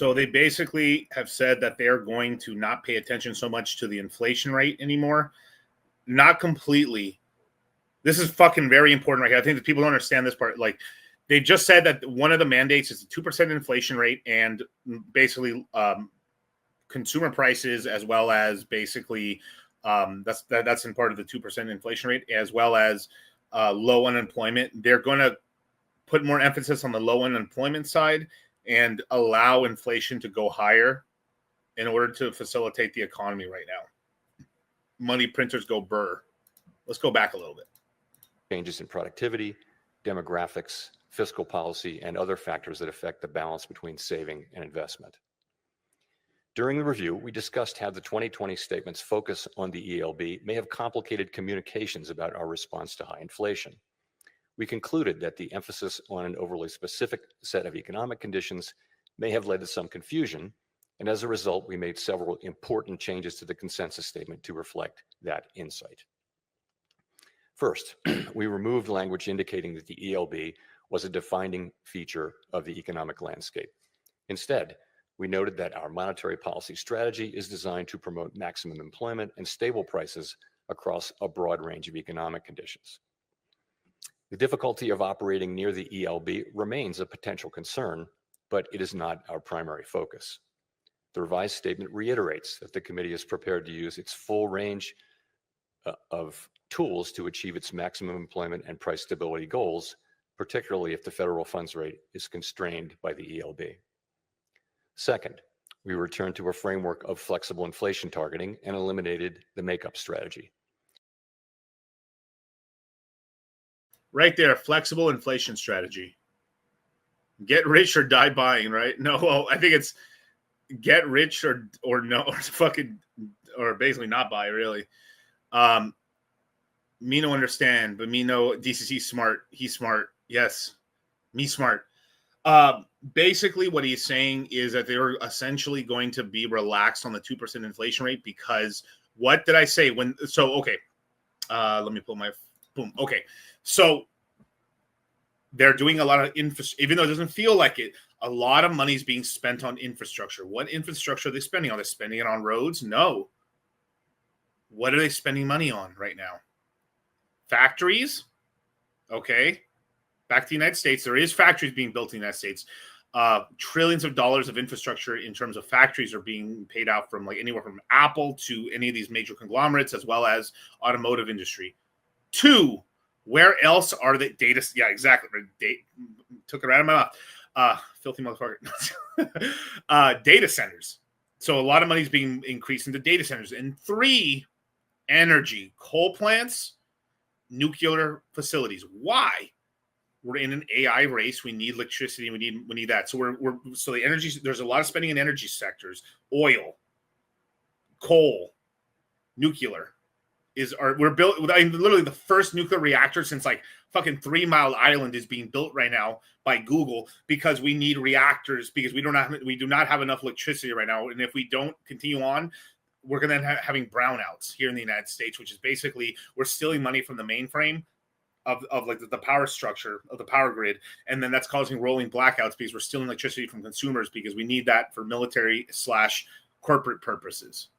So they basically have said that they're going to not pay attention so much to the inflation rate anymore. Not completely. This is fucking very important right here. I think that people don't understand this part. Like, they just said that one of the mandates is a 2% inflation rate, and basically consumer prices, as well as basically that's in part of the 2% inflation rate, as well as low unemployment. They're going to put more emphasis on the low unemployment side and allow inflation to go higher in order to facilitate the economy right now. Money printers go burr. Let's go back a little bit. Changes in productivity, demographics, fiscal policy, and other factors that affect the balance between saving and investment. During the review, we discussed how the 2020 statement's focus on the ELB may have complicated communications about our response to high inflation. We concluded that the emphasis on an overly specific set of economic conditions may have led to some confusion, and as a result, we made several important changes to the consensus statement to reflect that insight. First, we removed language indicating that the ELB was a defining feature of the economic landscape. Instead, we noted that our monetary policy strategy is designed to promote maximum employment and stable prices across a broad range of economic conditions. The difficulty of operating near the ELB remains a potential concern, but it is not our primary focus. The revised statement reiterates that the committee is prepared to use its full range of tools to achieve its maximum employment and price stability goals, particularly if the federal funds rate is constrained by the ELB. Second, we returned to a framework of flexible inflation targeting and eliminated the makeup strategy. Right there, flexible inflation strategy. Get rich or die buying, right? No, well, I think it's get rich or no, or basically not buy, really. Me no understand, but me no DCC smart. He's smart. Yes, me smart. Basically, what he's saying is that they're essentially going to be relaxed on the 2% inflation rate because what did I say when? So okay, let me pull my boom. Okay, so they're doing a lot of even though it doesn't feel like it. A lot of money is being spent on infrastructure. What infrastructure are they spending on? They're spending it on roads? No. What are they spending money on right now? Factories? Okay. Back to the United States. There is factories being built in the United States. Trillions of dollars of infrastructure in terms of factories are being paid out from like anywhere from Apple to any of these major conglomerates, as well as automotive industry. Two, where else are the data? Yeah, exactly. Took it right out of my mouth. Filthy motherfucker. Data centers. So a lot of money is being increased into data centers. And three, energy, coal plants, nuclear facilities. Why? We're in an AI race. We need electricity. We need that. So so the energy. There's a lot of spending in energy sectors. Oil, coal, nuclear we're built. I mean, literally the first nuclear reactor since like fucking 3 Mile Island is being built right now by Google because we need reactors because we do not have enough electricity right now. And if we don't continue on, we're going to having brownouts here in the United States, which is basically we're stealing money from the mainframe of like the power structure of the power grid. And then that's causing rolling blackouts because we're stealing electricity from consumers because we need that for military / corporate purposes.